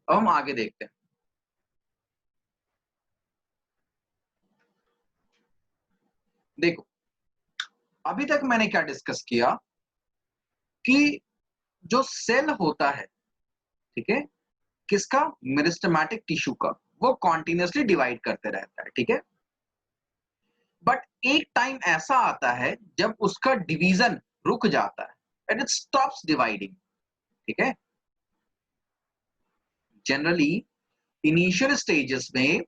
अब हम आगे देखते हैं। देखो, अभी तक मैंने क्या डिस्कस किया कि जो सेल होता है, ठीक है, किसका? मेरिस्टेमेटिक टिश्यू का, वो कॉन्टिन्यूसली डिवाइड करते रहता है, ठीक है। बट एक टाइम ऐसा आता है जब उसका डिवीजन रुक जाता है एंड इट स्टॉप्स डिवाइडिंग, ठीक है। जनरली इनिशियल स्टेजेस में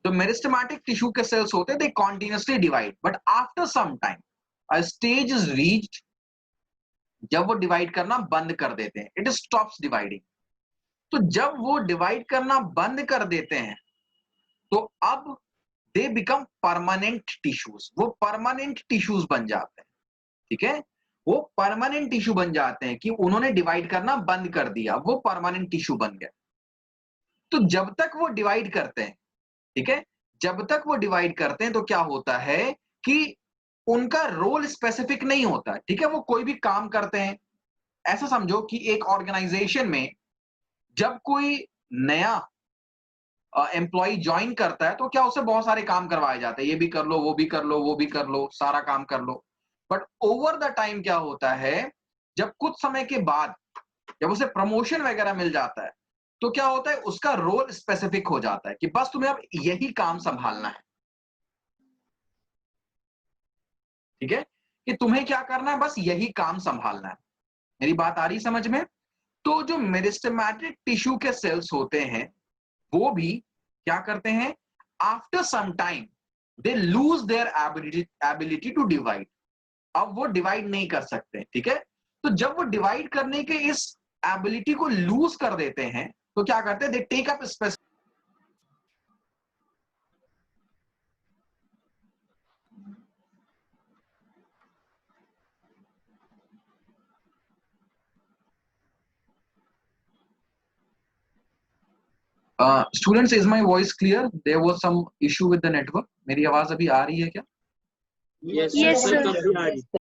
जो मेरिस्टेमेटिक टिश्यू के सेल्स होते हैं, they continuously divide, but after some time a stage is reached जब वो डिवाइड करना बंद कर देते हैं, इट स्टॉप्स डिवाइडिंग। तो जब वो डिवाइड करना बंद कर देते हैं तो अब दे बिकम परमानेंट टिश्यूज, वो परमानेंट टिश्यूज बन जाते हैं, ठीक है। वो परमानेंट टिश्यू बन जाते हैं कि उन्होंने डिवाइड करना बंद कर दिया, वो परमानेंट टिश्यू बन गए। तो जब तक वो डिवाइड करते हैं, ठीक है, जब तक वो डिवाइड करते हैं तो क्या होता है कि उनका रोल स्पेसिफिक नहीं होता, ठीक है। वो कोई भी काम करते हैं। ऐसा समझो कि एक ऑर्गेनाइजेशन में जब कोई नया एम्प्लॉय ज्वाइन करता है तो क्या उससे बहुत सारे काम करवाए जाते हैं, ये भी कर लो, वो भी कर लो, वो भी कर लो, सारा काम कर लो। बट ओवर द टाइम क्या होता है, जब कुछ समय के बाद जब उसे प्रमोशन वगैरह मिल जाता है तो क्या होता है, उसका रोल स्पेसिफिक हो जाता है कि बस तुम्हें अब यही काम संभालना है, ठीक है, कि तुम्हें क्या करना है, बस यही काम संभालना है। मेरी बात आ रही समझ में? तो जो मेरिस्टेमेटिक टिश्यू के सेल्स होते हैं वो भी क्या करते हैं, after some time they lose their ability to divide. अब वो डिवाइड नहीं कर सकते, ठीक है। तो जब वो डिवाइड करने के इस एबिलिटी को लूज कर देते हैं तो क्या करते हैं, they take up space. Students, is my voice clear? There was some issue with the network. मेरी आवाज अभी आ रही है क्या? Yes, Yes, sir. sir.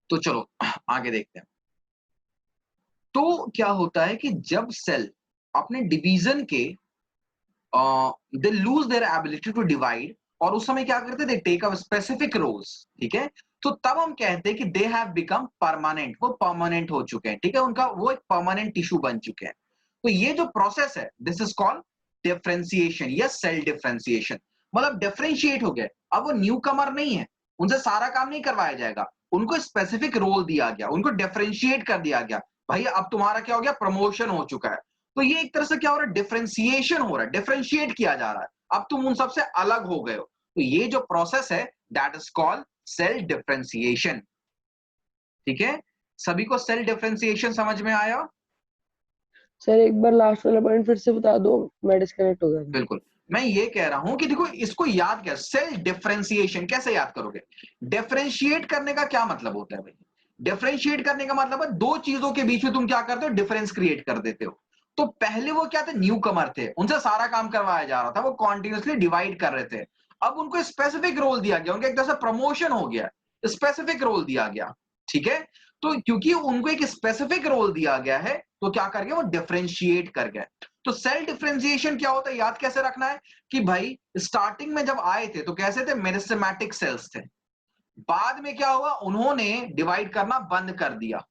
तो चलो आगे देखते हैं। तो क्या होता है कि जब सेल अपने डिवीजन के they lose their ability to divide, और उस समय क्या करते, they take up specific roles, ठीक है। तो तब हम कहते हैं कि दे हैव बिकम परमानेंट, वो परमानेंट हो चुके हैं, ठीक है, उनका वो एक परमानेंट टिश्यू बन चुके हैं। तो ये जो प्रोसेस है, दिस इज कॉल्ड डिफरेंशिएशन या सेल डिफरेंशिएशन। मतलब डिफरेंशिएट हो गए, अब वो न्यू कमर नहीं है, उनसे सारा काम नहीं करवाया जाएगा, उनको स्पेसिफिक रोल दिया गया, उनको डिफरेंशिएट कर दिया गया। भाई अब तुम्हारा क्या हो गया, प्रमोशन हो चुका है। तो ये एक तरह से क्या हो रहा है, डिफरेंशिएशन हो रहा है, डिफरेंशिएट किया जा रहा है, अब तुम उन सबसे अलग हो गए हो। तो ये जो प्रोसेस है, that is called cell differentiation, ठीक है। सभी को सेल डिफरेंशिएशन समझ में आया? सर एक बार लास्ट वाला पॉइंट फिर से बता दो, मैं डिस्कनेक्ट हो गया था। बिल्कुल, मैं ये कह रहा हूं कि देखो इसको याद क्या, सेल डिफरेंशिएशन कैसे याद करोगे? डिफरेंशिएट करने का क्या मतलब होता है भाई? डिफरेंशिएट करने का मतलब है दो चीजों के बीच में तुम क्या करते हो, डिफरेंस क्रिएट कर देते हो। तो पहले वो क्या थे, न्यू कमर थे, उनसे सारा काम करवाया जा रहा था, वो कॉन्टिन्यूसली डिवाइड कर रहे थे। अब उनको स्पेसिफिक रोल दिया गया, उनका एक तरह से प्रमोशन हो गया, स्पेसिफिक रोल दिया गया, ठीक है। तो क्योंकि उनको एक स्पेसिफिक रोल दिया गया है तो क्या कर गए, वो डिफरेंशिएट कर गए। तो सेल डिफरेंशिएशन क्या होता है, याद कैसे रखना है कि भाई स्टार्टिंग में जब आए थे तो कैसे थे, मेरिस्टेमेटिक सेल्स थे। बाद में क्या हुआ, उन्होंने डिवाइड करना बंद कर दिया।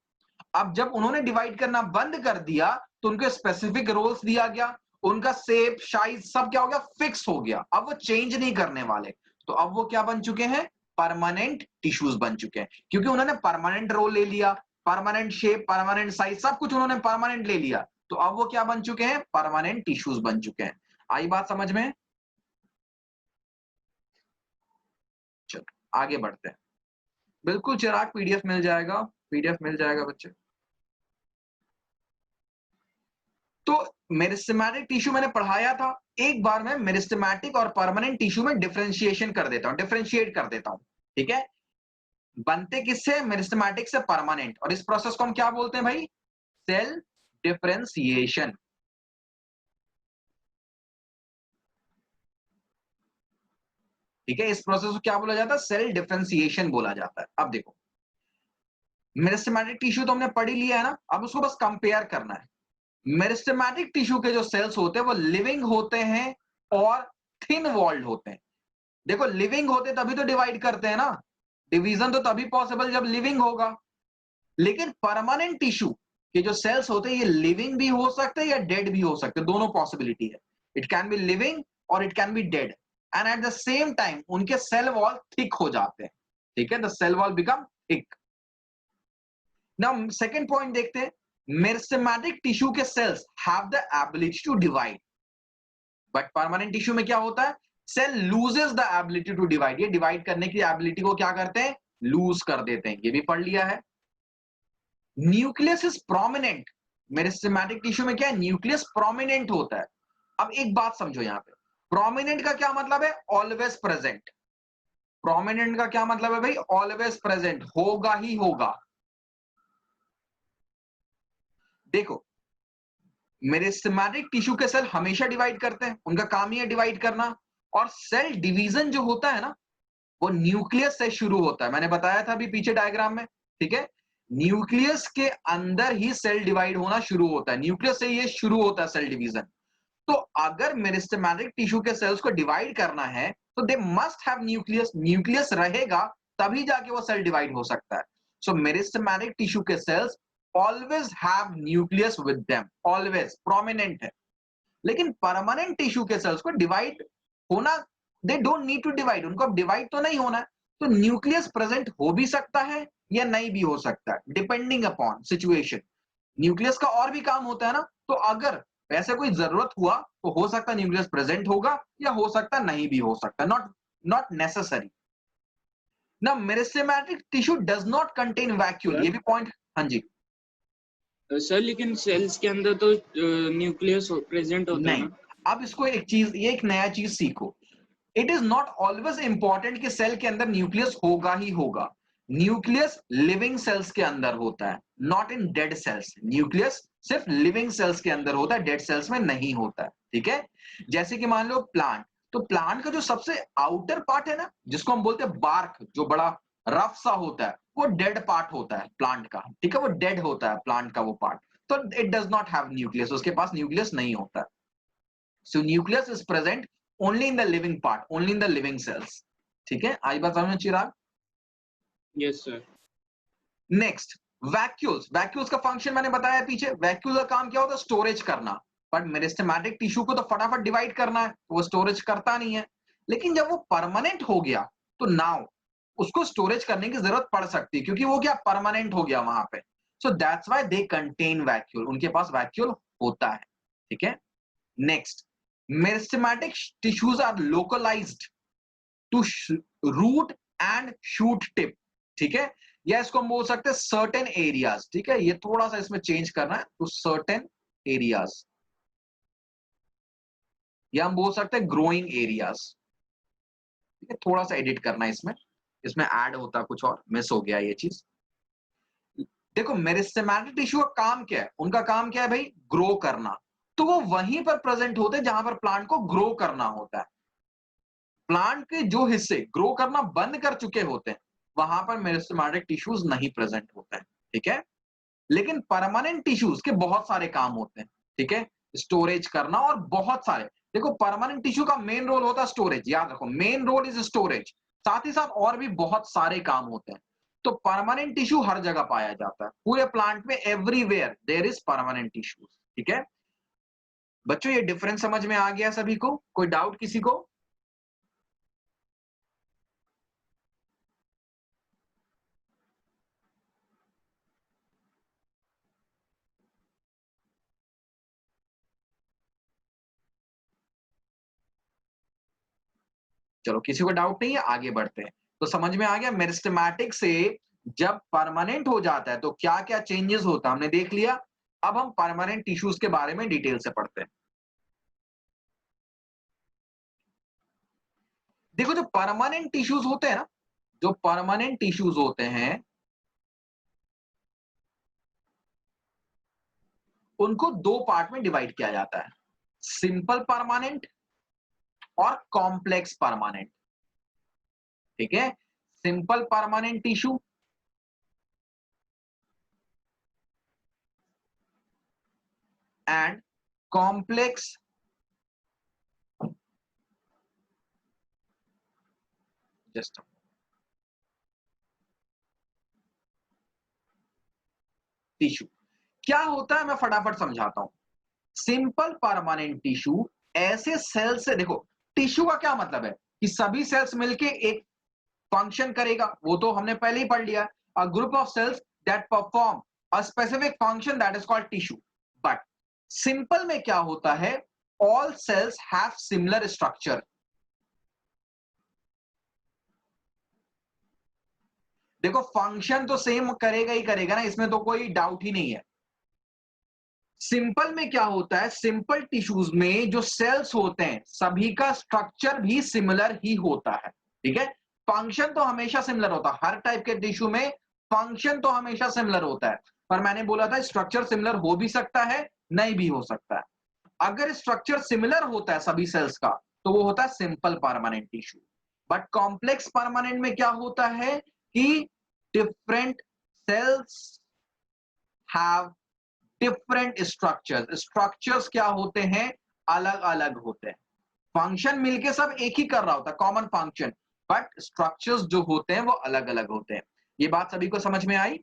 अब जब उन्होंने डिवाइड करना बंद कर दिया तो उनको स्पेसिफिक रोल्स दिया गया, उनका शेप साइज सब क्या हो गया, फिक्स हो गया, अब वो चेंज नहीं करने वाले। तो अब वो क्या बन चुके हैं, परमानेंट टिश्यूज बन चुके हैं, क्योंकि उन्होंने परमानेंट रोल ले लिया, परमानेंट शेप, परमानेंट साइज, सब कुछ उन्होंने परमानेंट ले लिया। तो अब वो क्या बन चुके हैं, परमानेंट टिश्यूज बन चुके हैं। आई बात समझ में? चलो आगे बढ़ते हैं। बिल्कुल चिराग, पीडीएफ मिल जाएगा, पीडीएफ मिल जाएगा बच्चे। तो मेरिस्टेमेटिक टिश्यू मैंने पढ़ाया था, एक बार मैं मेरिस्टेमेटिक और परमानेंट टिश्यू में डिफरेंशिएशन कर देता हूं, डिफरेंशिएट कर देता हूं, ठीक है। बनते किससे? मेरिस्टेमेटिक से परमानेंट, और इस प्रोसेस को हम क्या बोलते हैं भाई? Cell differentiation. ठीक है, इस प्रोसेस को क्या बोला जाता है? सेल डिफरेंशिएशन बोला जाता है। अब देखो, मेरिस्टेमेटिक टिश्यू तो हमने पढ़ ही लिया है ना, अब उसको बस कंपेयर करना है। मेरिस्टेमेटिक टिश्यू के जो सेल्स होते हैं वो लिविंग होते हैं और थिन वॉल्ड होते हैं। देखो, लिविंग होते तभी तो डिवाइड करते हैं ना, डिवीजन तो तभी पॉसिबल जब लिविंग होगा। लेकिन परमानेंट टिश्यू के जो सेल्स होते हैं ये लिविंग भी हो सकते हैं या डेड भी हो सकते हैं, दोनों पॉसिबिलिटी है। इट कैन बी लिविंग और it can be dead, and at the same time उनके सेल वॉल थिक हो जाते हैं। ठीक है, the cell wall become thick. Now second point देखते हैं, मेरिस्टेमेटिक टिश्यू के cells have the ability to divide, but permanent tissue में क्या होता है? Cell loses the ability to divide, ये डिवाइड करने की एबिलिटी को क्या करते हैं? लूज कर देते हैं। ये भी पढ़ लिया है। Nucleus is prominent, meristematic tissue में क्या है? न्यूक्लियस प्रोमिनेंट होता है। अब एक बात समझो यहां पे, प्रोमिनेंट का क्या मतलब है? Always present. प्रोमिनेंट का क्या मतलब है भाई? ऑलवेज प्रेजेंट, होगा ही होगा। देखो, मेरिस्टेमेटिक टिश्यू के सेल हमेशा डिवाइड करते हैं, उनका काम ही है डिवाइड करना। और सेल डिवीजन जो होता है ना, वो न्यूक्लियस से शुरू होता है। मैंने बताया था अभी पीछे डायग्राम में, ठीक है। न्यूक्लियस के अंदर ही सेल डिवाइड होना शुरू होता है, न्यूक्लियस से ये शुरू होता है सेल डिवीजन। तो अगर मेरिस्टेमेटिक टिश्यू के सेल्स को डिवाइड करना है तो they must have nucleus, nucleus रहेगा तभी जाके वो सेल डिवाइड हो सकता है। सो मेरिस्टेमेटिक टिश्यू के cells always have nucleus with them, always prominent है। लेकिन परमानेंट टिश्यू के सेल्स को डिवाइड होना, they don't need to divide, उनको अब डिवाइड तो नहीं होना है, तो न्यूक्लियस प्रेजेंट हो भी सकता है या नहीं भी हो सकता है, डिपेंडिंग अपॉन सिचुएशन। न्यूक्लियस का और भी काम होता है ना, तो अगर ऐसे कोई जरूरत हुआ तो हो सकता है न्यूक्लियस प्रेजेंट होगा या हो सकता नहीं भी हो सकता, नॉट नॉट नेसेसरी। ना meristematic tissue does not contain vacuole, sir ये भी पॉइंट। हाँ जी। सर लेकिन सेल्स के अंदर तो न्यूक्लियस प्रेजेंट होता है नहीं, ना? अब इसको एक चीज, ये एक नया चीज सीखो। It is not always important कि सेल के अंदर न्यूक्लियस होगा ही होगा। न्यूक्लियस लिविंग सेल्स के अंदर होता है, not in dead cells. Nucleus सिर्फ लिविंग सेल्स के अंदर होता है, डेड सेल्स में नहीं होता है। ठीक है, जैसे कि मान लो प्लांट, तो प्लांट का जो सबसे आउटर पार्ट है ना, जिसको हम बोलते हैं बार्क, जो बड़ा रफ सा होता है, वो डेड पार्ट होता है प्लांट का। ठीक है, वो डेड होता है प्लांट का वो पार्ट, तो it does not have nucleus, उसके पास न्यूक्लियस नहीं होता है। So nucleus is present only in the living part, only in the living cells. ठीक है, आई बात समझ में Chirag? Yes sir. Next, vacuoles. Vacuoles का फंक्शन मैंने बताया पीछे, वैक्यूल का काम क्या होता है? स्टोरेज करना। बट मेरिस्टेमेटिक टिश्यू को तो फटाफट डिवाइड करना है, तो वो स्टोरेज करता नहीं है। लेकिन जब वो परमानेंट हो गया तो नाउ उसको स्टोरेज करने की जरूरत पड़ सकती है, क्योंकि वो क्या, परमानेंट हो गया वहां पे। So that's why they contain vacuole, उनके पास वैक्यूल होता है। ठीक है, next, meristematic tissues are localized to root and shoot tip. ठीक है, या इसको हम बोल सकते हैं सर्टेन एरियाज। ठीक है, ये थोड़ा सा इसमें चेंज करना है, टू सर्टेन एरियाज, या हम बोल सकते हैं ग्रोइंग एरियाज। ठीक है, थोड़ा सा एडिट करना है इसमें, इसमें ऐड होता कुछ और, मिस हो गया ये चीज। देखो, मेरिस्टेमेटिक टिश्यू का काम क्या है? उनका काम क्या है भाई? ग्रो करना। तो वो वहीं पर प्रेजेंट होते हैं जहां पर प्लांट को ग्रो करना होता है। प्लांट के जो हिस्से ग्रो करना बंद कर चुके होते हैं वहां पर मेरिस्टेमेटिक टिश्यूज नहीं प्रेजेंट होते हैं। ठीक है, लेकिन परमानेंट टिश्यूज के बहुत सारे काम होते हैं। ठीक है, स्टोरेज करना और बहुत सारे। देखो, परमानेंट टिश्यू का मेन रोल होता है स्टोरेज, याद रखो, मेन रोल इज स्टोरेज। साथ ही साथ और भी बहुत सारे काम होते हैं। तो परमानेंट टिश्यू हर जगह पाया जाता है, पूरे प्लांट में everywhere there is permanent tissues. ठीक है बच्चों, ये डिफरेंस समझ में आ गया सभी को? कोई डाउट किसी को? चलो, किसी को डाउट नहीं है, आगे बढ़ते हैं। तो समझ में आ गया, मेरिस्टेमेटिक से जब परमानेंट हो जाता है तो क्या क्या चेंजेस होता है, हमने देख लिया। अब हम परमानेंट टिश्यूज के बारे में डिटेल से पढ़ते हैं। देखो जो परमानेंट टिश्यूज होते हैं ना, जो परमानेंट टिश्यूज होते हैं उनको दो पार्ट में डिवाइड किया जाता है, सिंपल परमानेंट और कॉम्प्लेक्स परमानेंट। ठीक है, simple permanent tissue and complex just tissue. क्या होता है मैं फटाफट समझाता हूं। सिंपल परमानेंट टिश्यू ऐसे सेल से, देखो टिश्यू का क्या मतलब है कि सभी सेल्स मिलके एक फंक्शन करेगा, वो तो हमने पहले ही पढ़ लिया। A group of cells that perform a specific function that is called tissue. But simple में क्या होता है, all cells have similar structure. देखो फंक्शन तो सेम करेगा ही करेगा ना, इसमें तो कोई डाउट ही नहीं है। सिंपल में क्या होता है, सिंपल टिश्यूज में जो सेल्स होते हैं सभी का स्ट्रक्चर भी सिमिलर ही होता है। ठीक है, फंक्शन तो हमेशा सिमिलर होता है, हर टाइप के टिश्यू में फंक्शन तो हमेशा सिमिलर होता है, पर मैंने बोला था स्ट्रक्चर सिमिलर हो भी सकता है, नहीं भी हो सकता है। अगर स्ट्रक्चर सिमिलर होता है सभी सेल्स का तो वो होता है simple permanent tissue. But complex permanent में क्या होता है कि different cells have different structures. Structures क्या होते हैं, अलग अलग होते हैं। फंक्शन मिलके सब एक ही कर रहा होता है, कॉमन फंक्शन, बट स्ट्रक्चर्स जो होते हैं वो अलग अलग होते हैं। ये बात सभी को समझ में आई?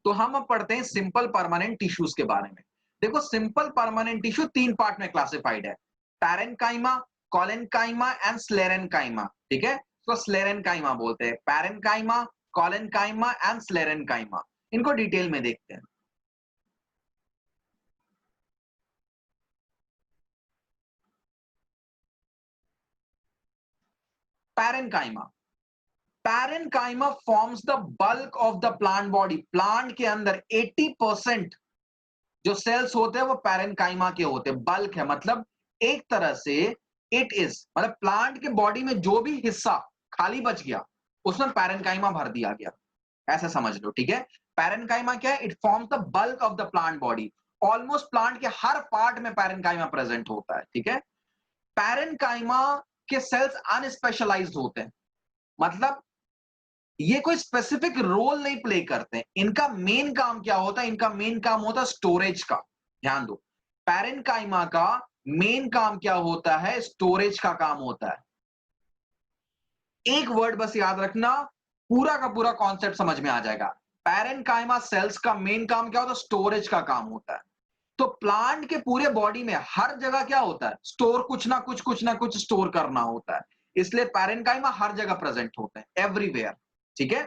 तो हम अब पढ़ते हैं सिंपल परमानेंट टिश्यूज के बारे में। देखो सिंपल परमानेंट टिश्यू तीन पार्ट में क्लासिफाइड है, पैरेन्काइमा, कोलेन्काइमा एंड स्लेरेन्काइमा। ठीक है, तो स्लेरेन्काइमा बोलते हैं, पैरेन्काइमा, कोलेन्काइमा एंड स्लेरेन्काइमा। इनको डिटेल में देखते हैं। Parenchyma, parenchyma forms the bulk of the plant body. Plant के अंदर 80% जो सेल्स होते हैं वो पैरेन्काइमा के होते हैं। बल्क है मतलब एक तरह से इट इज, मतलब प्लांट के बॉडी में जो भी हिस्सा खाली बच गया उसमें पैरेन्काइमा भर दिया गया, ऐसा समझ लो। ठीक है, पैरेन्काइमा क्या है, it forms the bulk of the plant body. Almost plant के हर पार्ट में पैरेन्काइमा प्रेजेंट होता है। ठीक है, पैरेन्काइमा के सेल्स अनस्पेशलाइज्ड होते हैं, मतलब ये कोई स्पेसिफिक रोल नहीं प्ले करते। इनका मेन काम क्या होता है, इनका मेन काम होता है स्टोरेज का। ध्यान दो, पैरेन्काइमा का मेन काम क्या होता है, स्टोरेज का काम होता है। एक वर्ड बस याद रखना, पूरा का पूरा कॉन्सेप्ट समझ में आ जाएगा। पैरेन्काइमा सेल्स का मेन काम क्या होता है, स्टोरेज का काम होता है। तो प्लांट के पूरे बॉडी में हर जगह क्या होता है, स्टोर, कुछ ना कुछ स्टोर करना होता है, इसलिए पैरेन्काइमा हर जगह प्रेजेंट होते हैं, एवरीवेयर। ठीक है,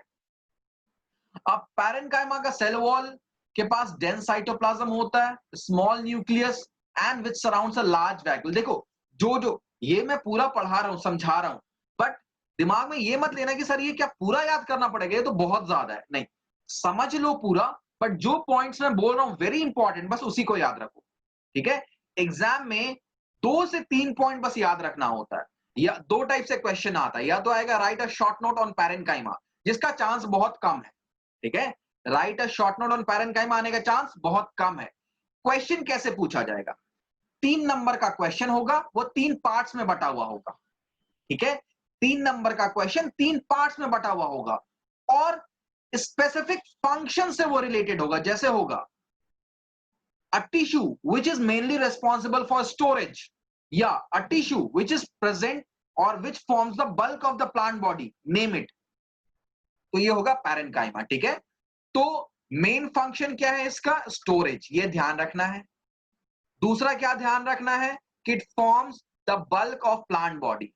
अब पैरेन्काइमा का सेल वॉल के पास डेंस साइटोप्लाज्म होता है, small nucleus and which surrounds a large vacuole. देखो जो जो ये मैं पूरा पढ़ा रहा हूं, समझा रहा हूं, बट दिमाग में ये मत लेना कि सर ये क्या पूरा याद करना पड़ेगा, ये तो बहुत ज्यादा है। नहीं, समझ लो पूरा, बट जो पॉइंट्स मैं बोल रहा हूं वेरी इंपॉर्टेंट, बस उसी को याद रखो। ठीक है, एग्जाम में 2 से 3 पॉइंट बस याद रखना होता है, या दो टाइप से क्वेश्चन आता है, या तो आएगा right a short note on parenchyma, जिसका चांस बहुत कम है। ठीक है, right a short note on parenchyma आने का चांस बहुत कम है। क्वेश्चन कैसे पूछा जाएगा, 3 नंबर का क्वेश्चन होगा, वो 3 पार्ट्स में बटा हुआ होगा। ठीक है, 3 नंबर का क्वेश्चन 3 पार्ट्स में बटा हुआ होगा और स्पेसिफिक फंक्शन से वो रिलेटेड होगा। जैसे होगा a tissue which is mainly responsible for storage, या a tissue which is present or which forms the bulk of the plant body, name it। तो ये होगा पैरेन्काइमा। ठीक है, तो मेन फंक्शन क्या है इसका, स्टोरेज, ये ध्यान रखना है। दूसरा क्या ध्यान रखना है कि it forms the bulk of plant body.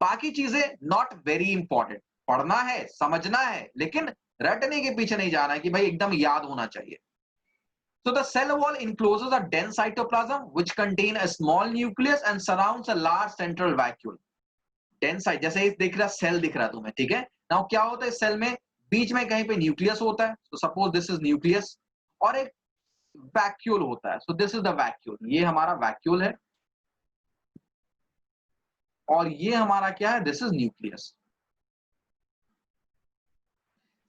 बाकी चीजें नॉट वेरी इंपॉर्टेंट, पढ़ना है समझना है, लेकिन रटने के पीछे नहीं जाना है कि भाई एकदम याद होना चाहिए। So the cell wall encloses a dense cytoplasm which contain a small nucleus and surrounds a large central vacuole। Dense site, जैसे दिख रहा सेल दिख रहा तुम्हें। ठीक है, नाउ क्या होता है इस सेल में, बीच में कहीं पे न्यूक्लियस होता है, so suppose this is nucleus, और एक वैक्यूल होता है। So this is the vacuole, ये हमारा वैक्यूल है और ये हमारा क्या है, this is nucleus.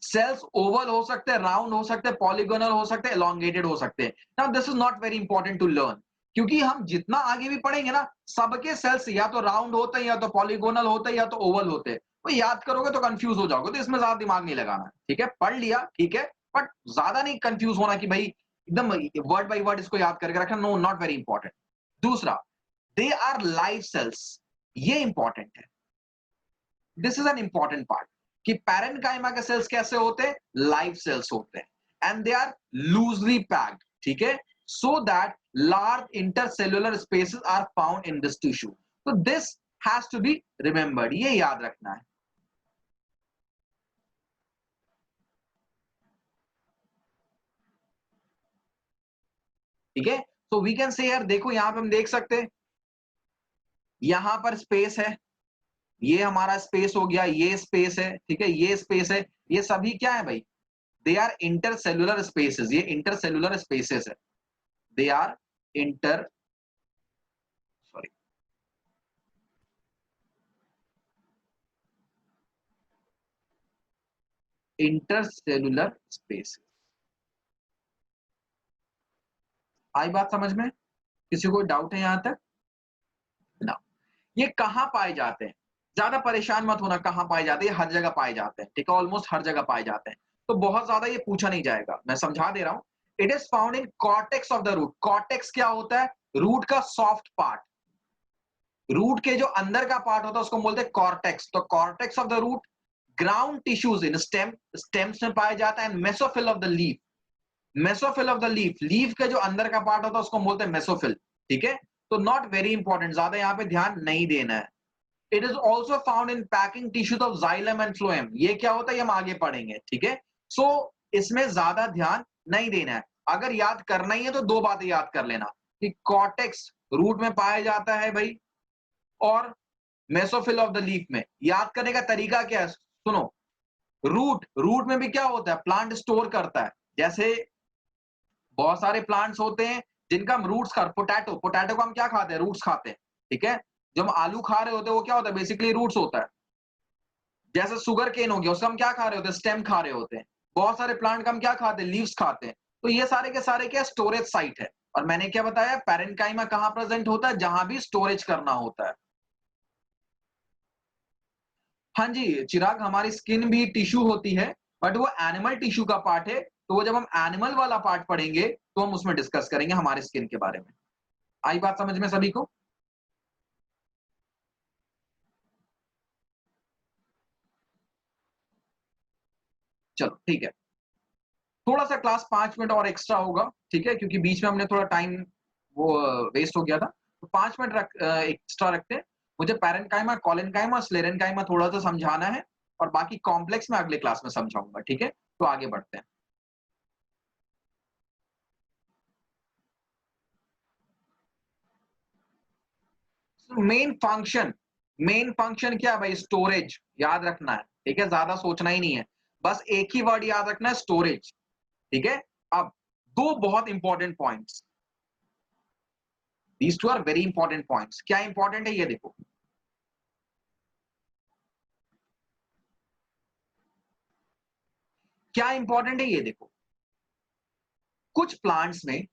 Cells oval हो सकते हैं, राउंड हो सकते हैं, पॉलीगोनल हो सकते हैं, एलोंगेटेड हो सकते हैं। Now this is not very important to learn, क्योंकि हम जितना आगे भी पढ़ेंगे ना, सबके सेल्स या तो राउंड होते हैं, या तो पॉलीगोनल होते हैं, या तो ओवल होते हैं। तो याद करोगे तो कंफ्यूज हो जाओगे, तो इसमें ज्यादा दिमाग नहीं लगाना है, ठीक है। पढ़ लिया ठीक है, बट ज्यादा नहीं कंफ्यूज होना कि भाई एकदम वर्ड बाय वर्ड इसको याद करके रखना, नो, नॉट वेरी इंपॉर्टेंट। दूसरा, दे आर लाइव सेल्स, ये इंपॉर्टेंट है। This is an important part कि पैरेन्काइमा के सेल्स कैसे होते हैं, लाइव सेल्स होते हैं, and they are loosely packed, ठीक है, so that large intercellular spaces are found in this tissue. तो this has to be remembered, ये याद रखना है। ठीक है, तो वी कैन से यार, देखो यहां पे हम देख सकते हैं, यहां पर स्पेस है, ये हमारा स्पेस हो गया, ये स्पेस है, ठीक है, ये स्पेस है, ये सभी क्या है भाई, दे आर इंटरसेल्युलर स्पेसेस, ये इंटरसेल्युलर स्पेसेस है, they are inter sorry intercellular spaces. आई बात समझ में? किसी को डाउट है यहां तक ना? ये कहां पाए जाते हैं, ज्यादा परेशान मत होना, कहां पाए जाते हैं, ये हर जगह पाए जाते हैं, ठीक है, ऑलमोस्ट हर जगह पाए जाते हैं, तो बहुत ज्यादा ये पूछा नहीं जाएगा, मैं समझा दे रहा हूं। It is found in cortex of the root. Cortex क्या होता है, रूट का सॉफ्ट पार्ट, रूट के जो अंदर का पार्ट होता है उसको बोलते हैं कॉर्टेक्स। तो cortex of the root, ground tissues in stem, stems में पाया जाता है, mesophyll of the leaf, mesophyll of the leaf, leaf के जो अंदर का पार्ट होता है उसको बोलते हैं मेसोफिल, ठीक है। तो नॉट वेरी इंपॉर्टेंट, ज्यादा यहाँ पे ध्यान नहीं देना है। It is also found in packing tissues of xylem and phloem. ये क्या होता है, ये हम आगे पढ़ेंगे, ठीक है। सो इसमें ज्यादा ध्यान नहीं देना है। अगर याद करना ही है तो दो बातें याद कर लेना कि कॉर्टेक्स रूट में पाया जाता है भाई, और मेसोफिल ऑफ द लीफ में। याद करने का तरीका क्या है, सुनो, रूट, रूट में भी क्या होता है, प्लांट स्टोर करता है। जैसे बहुत सारे प्लांट्स होते हैं जिनका हम रूट्स खा, पोटैटो, पोटैटो को हम क्या खाते हैं, रूट्स खाते हैं, ठीक है। जब हम आलू खा रहे होते हैं वो क्या होता है, बेसिकली रूट्स होता है। जैसे शुगर केन हो गया, उसका हम क्या खा रहे होते हैं, स्टेम खा रहे होते हैं। बहुत सारे प्लांट का हम क्या खाते हैं, लीव्स खाते हैं। तो ये सारे के सारे क्या, स्टोरेज साइट है। और मैंने क्या बताया, पैरेन्काइमा कहां प्रेजेंट होता है, जहां भी स्टोरेज करना होता है। हाँ जी चिराग, हमारी स्किन भी टिश्यू होती है, बट वो एनिमल टिश्यू का पार्ट है। तो वो जब हम एनिमल वाला पार्ट पढ़ेंगे तो हम उसमें डिस्कस करेंगे हमारे स्किन के बारे में। आई बात समझ में सभी को? चलो ठीक है, थोड़ा सा क्लास 5 मिनट और एक्स्ट्रा होगा, ठीक है, क्योंकि बीच में हमने थोड़ा टाइम वो वेस्ट हो गया था। तो 5 मिनट एक्स्ट्रा रखते हैं। मुझे पैरेन्काइमा, कॉलेनकाइमा, स्लेरेन्काइमा थोड़ा सा समझाना है, और बाकी कॉम्प्लेक्स में अगले क्लास में समझाऊंगा, ठीक है। तो आगे बढ़ते हैं। मेन फंक्शन क्या है भाई, स्टोरेज, याद रखना है, ठीक है, ज्यादा सोचना ही नहीं है, बस एक ही वर्ड याद रखना है, स्टोरेज, ठीक है। अब दो बहुत important points, these two are very important points. क्या इंपॉर्टेंट है ये देखो, क्या इंपॉर्टेंट है ये देखो। कुछ प्लांट्स में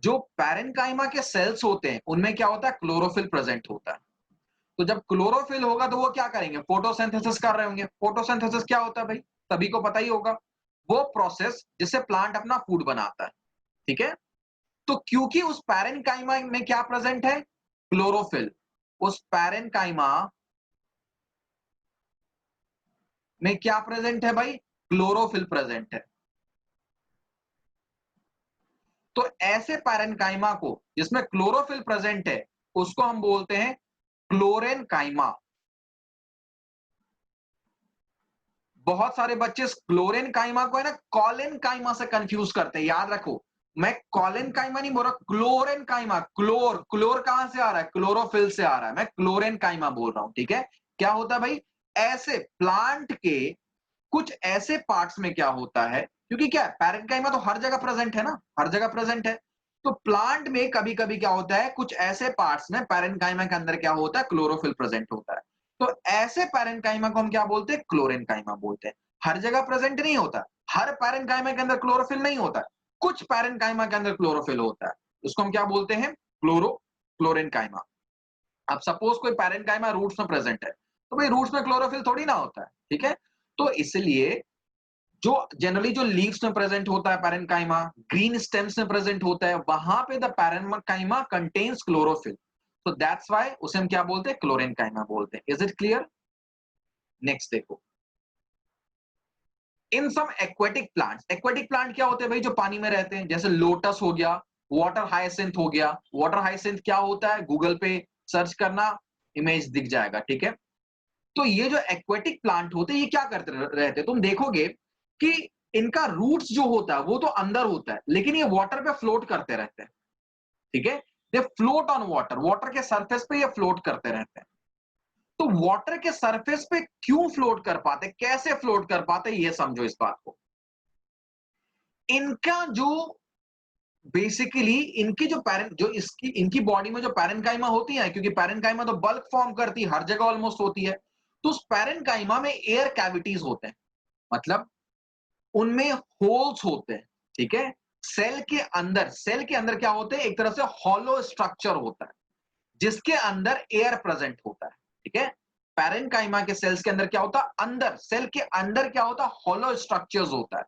जो पैरेन्काइमा के सेल्स होते हैं उनमें क्या होता है, क्लोरोफिल प्रेजेंट होता है। तो जब क्लोरोफिल होगा तो वो क्या करेंगे, फोटोसिंथेसिस कर रहे होंगे। फोटोसिंथेसिस क्या होता है भाई, सभी को पता ही होगा, वो प्रोसेस जिससे प्लांट अपना फूड बनाता है, ठीक है। तो क्योंकि उस पैरेन्काइमा में क्या प्रेजेंट है, क्लोरोफिल, उस पैरेन्काइमा में क्या प्रेजेंट है भाई, क्लोरोफिल प्रेजेंट है। तो ऐसे पैरेन्काइमा को जिसमें क्लोरोफिल प्रेजेंट है उसको हम बोलते हैं क्लोरेन्काइमा। बहुत सारे बच्चे क्लोरेन्काइमा को है ना कॉलेन्काइमा से कंफ्यूज करते हैं, याद रखो, मैं कॉलेन्काइमा नहीं बोल रहा, क्लोरेन्काइमा। क्लोर, क्लोर कहां से आ रहा है, क्लोरोफिल से आ रहा है, मैं क्लोरेन्काइमा बोल रहा हूं, ठीक है। क्या होता है भाई, ऐसे प्लांट के कुछ ऐसे पार्ट्स में क्या होता है क्योंकि क्या है, पैरेन्काइमा तो हर जगह प्रेजेंट है ना, हर जगह प्रेजेंट है। तो प्लांट में कभी कभी क्या होता है, कुछ ऐसे पार्ट्स में पैरेन्काइमा के अंदर क्या होता है, क्लोरोफिल प्रेजेंट होता है। तो ऐसे पैरेन्काइमा को हम क्या बोलते हैं, क्लोरेन्काइमा बोलते हैं। हर जगह प्रेजेंट नहीं होता, हर पैरेन्काइमा के अंदर क्लोरोफिल नहीं होता, कुछ पैरेन्काइमा के अंदर क्लोरोफिल होता है, उसको हम क्या बोलते हैं, क्लोरेन्काइमा। अब सपोज कोई पैरेन्काइमा रूट्स में प्रेजेंट है, तो भाई रूट्स में क्लोरोफिल थोड़ी ना होता है, ठीक है। तो इसलिए जो जनरली जो लीव्स में प्रेजेंट होता है पैरेन्काइमा, ग्रीन स्टेम्स में प्रेजेंट होता है, वहां पे द पैरेन्काइमा कंटेन्स क्लोरोफिल, तो दैट्स व्हाई उसे हम क्या बोलते हैं, क्लोरेन्काइमा बोलते हैं। Is it clear? नेक्स्ट देखो, इन सम एक्वेटिक प्लांट क्या होते हैं भाई, जो पानी में रहते हैं, जैसे लोटस हो गया, वाटर हाइसिंथ हो गया। वाटर हाइसिंथ क्या होता है, गूगल पे सर्च करना, इमेज दिख जाएगा, ठीक है। तो ये जो एक्वेटिक प्लांट होते हैं, ये क्या करते रहते हैं, तुम देखोगे कि इनका रूट्स जो होता है वो तो अंदर होता है, लेकिन ये वाटर पे फ्लोट करते रहते हैं, ठीक है। दे फ्लोट ऑन वाटर, वाटर के सरफेस पे ये फ्लोट करते रहते हैं। तो वाटर के सरफेस पे क्यों फ्लोट कर पाते, कैसे फ्लोट कर पाते, ये समझो इस बात को। इनका जो बेसिकली इनकी जो इसकी इनकी बॉडी में जो पैरेन्काइमा होती है, क्योंकि पैरेन्काइमा तो बल्क फॉर्म करती है, हर जगह ऑलमोस्ट होती है, तो उस पैरेन्काइमा में एयर कैविटीज होते हैं, मतलब उनमें होल्स होते हैं, ठीक है। सेल के अंदर क्या होते हैं, एक तरह से हॉलो स्ट्रक्चर होता है जिसके अंदर एयर प्रेजेंट होता है, ठीक है। पैरेन्काइमा के सेल्स के अंदर क्या होता है, अंदर सेल के अंदर क्या होता है, हॉलो स्ट्रक्चर्स होता है।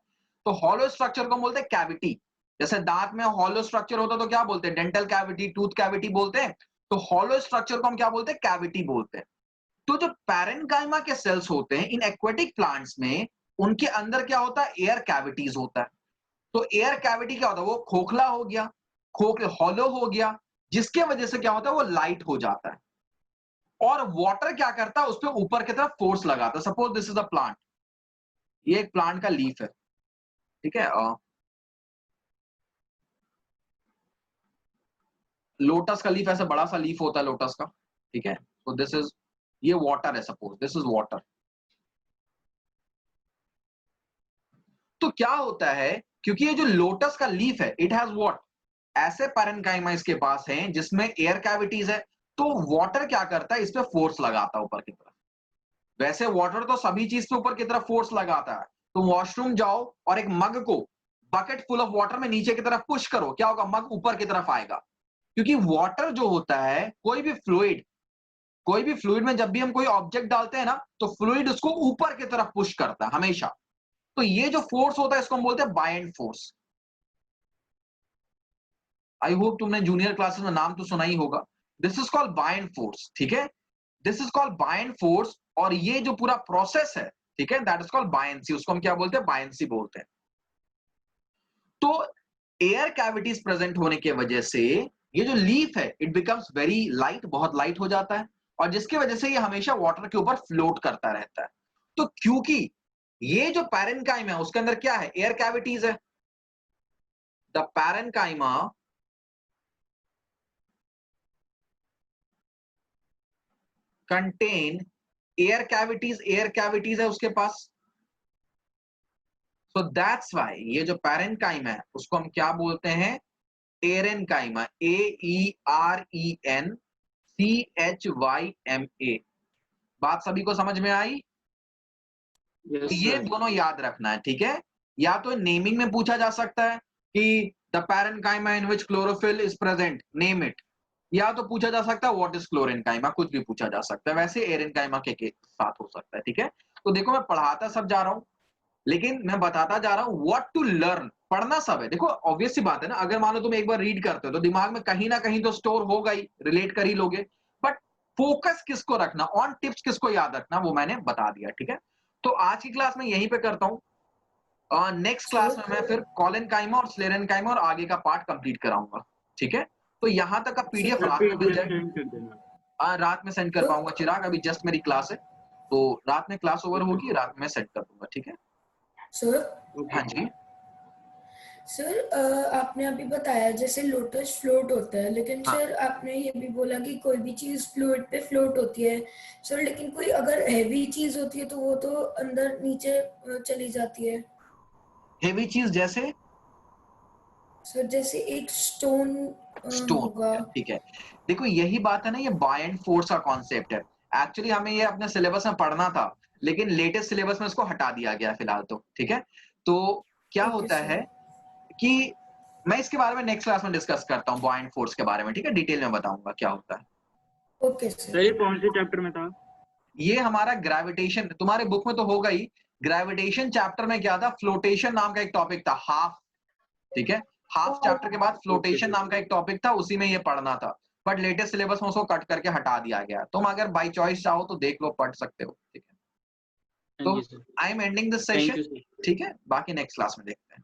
तो हॉलो स्ट्रक्चर को बोलते हैं कैविटी। जैसे दांत में हॉलो स्ट्रक्चर होता है तो क्या बोलते हैं, डेंटल कैविटी, टूथ कैविटी बोलते हैं। तो हॉलो स्ट्रक्चर को हम क्या बोलते हैं, कैविटी बोलते हैं। तो जो पैरेन्काइमा के सेल्स होते हैं इन एक्वेटिक प्लांट्स में, उनके अंदर क्या होता है, एयर कैविटीज होता है। तो एयर कैविटी क्या होता है, वो खोखला हो गया, हॉलो हो गया, जिसके वजह से क्या होता है, वो लाइट हो जाता है। और वाटर क्या करता है, उस पर ऊपर की तरफ फोर्स लगाता है। Suppose this is a plant, ये एक प्लांट का लीफ है, ठीक है। लोटस का लीफ ऐसा बड़ा सा लीफ होता है लोटस का, ठीक है। तो दिस इज, ये वाटर है, सपोज दिस इज वाटर। तो क्या होता है, क्योंकि ये जो लोटस का लीफ है, इट हैज व्हाट, ऐसे पैरेन्काइमा इसके पास हैं जिसमें एयर कैविटीज है, तो वाटर क्या करता है, इस पे फोर्स लगाता है ऊपर की तरफ। वैसे वाटर तो सभी चीज के ऊपर की तरफ फोर्स लगाता है। तुम वॉशरूम जाओ और एक मग को बकेट फुल ऑफ वाटर में नीचे की तरफ पुश करो, क्या होगा, मग ऊपर की तरफ आएगा। क्योंकि वाटर जो होता है, कोई भी फ्लूइड में जब भी हम कोई ऑब्जेक्ट डालते हैं ना, तो फ्लूइड उसको ऊपर की तरफ पुश करता है हमेशा। तो ये जो फोर्स होता है, इसको हम बोलते हैं बायंड फोर्स। आई होप तुमने जूनियर क्लासेस में नाम तो सुना ही होगा। This is called buoyant force, ठीक है। This is called buoyant force. और ये जो पूरा प्रोसेस है, ठीक है, दैट इज कॉल्ड बायंसी, उसको हम क्या बोलते हैं, बायंसी बोलते हैं। तो एयर कैविटीज प्रेजेंट होने की वजह से ये जो लीफ है, इट बिकम्स वेरी लाइट, बहुत लाइट हो जाता है, और जिसकी वजह से ये हमेशा वाटर के ऊपर फ्लोट करता रहता है। तो क्योंकि ये जो पैरेन्काइमा है, उसके अंदर क्या है, एयर कैविटीज है। The parenchyma contain air cavities है उसके पास। सो दैट्स व्हाई ये जो पैरेन्काइमा है, उसको हम क्या बोलते हैं, एरेन्काइमा, AERENCHYMA। बात सभी को समझ में आई? यस तो ये सर। दोनों याद रखना है, ठीक है। या तो नेमिंग में पूछा जा सकता है कि the parenchyma in which chlorophyll is present, name it. या तो पूछा जा सकता है व्हाट इज क्लोरेन्काइमा, कुछ भी पूछा जा सकता है। वैसे एरेन्काइमा के साथ हो सकता है, ठीक है। तो देखो, मैं पढ़ाता सब जा रहा हूं, लेकिन मैं बताता जा रहा हूं व्हाट टू लर्न। पढ़ना सब है। देखो ऑब्वियस सी बात है ना, अगर मान लो तुम एक बार रीड करते हो तो दिमाग में कहीं ना कहीं तो स्टोर होगा ही, रिलेट कर ही लोगे। बट फोकस किसको रखना, ऑन टिप्स किसको याद रखना, वो मैंने बता दिया, ठीक है। तो आज की क्लास में यहीं पे करता हूं। नेक्स्ट क्लास में मैं फिर कॉलेनकाइमा और स्लेरेनकाइमा और आगे का पार्ट कंप्लीट कराऊंगा, ठीक है। तो यहां तक का पीडीएफ सर रात में मिल पीडीएफ जाए। सेंड कर देना। रात में सेंड कर पाऊंगा चिराग, अभी जस्ट मेरी क्लास है, तो रात में क्लास ओवर ओके होगी, रात में सेंड कर दूंगा, ठीक है। सर ओके हाँ जी। सर आपने अभी बताया जैसे लोटस फ्लोट होता है, लेकिन हाँ, सर आपने ये भी बोला कि कोई भी चीज फ्लूइड पे फ्लोट होती है। सर लेकिन कोई अगर हैवी चीज होती है तो वो तो अंदर नीचे चली जाती है। हेवी चीज जैसे सर जैसे एक स्टोन स्टोन, होगा। ठीक है। देखो यही बात है ना, ये बायएंड फोर्स का कॉन्सेप्ट है। एक्चुअली हमें ये अपने सिलेबस में पढ़ना था, लेकिन लेटेस्ट सिलेबस में इसको हटा दिया गया फिलहाल तो, ठीक है। तो क्या ओके होता है सर। कि मैं इसके बारे में नेक्स्ट क्लास में डिस्कस करता हूँ, बायएंड फोर्स के बारे में, ठीक है, डिटेल में बताऊंगा क्या होता है। Okay sir sir. ये कौन से चैप्टर में था? ये हमारा ग्रेविटेशन, तुम्हारे बुक में तो होगा ही। ग्रेविटेशन चैप्टर में क्या था, फ्लोटेशन नाम का एक टॉपिक था, हाफ, ठीक है। हाफ चैप्टर के बाद ओके फ्लोटेशन सर। नाम का एक टॉपिक था, उसी में ये पढ़ना था। बट लेटेस्ट सिलेबस में उसको कट करके हटा दिया गया। तुम अगर बाई चॉइस चाहो तो देख लो, पढ़ सकते हो, ठीक है। हाँ तो जी sir, I am ending this thank session, you sir. ठीक है, बाकी नेक्स्ट क्लास में देखते हैं।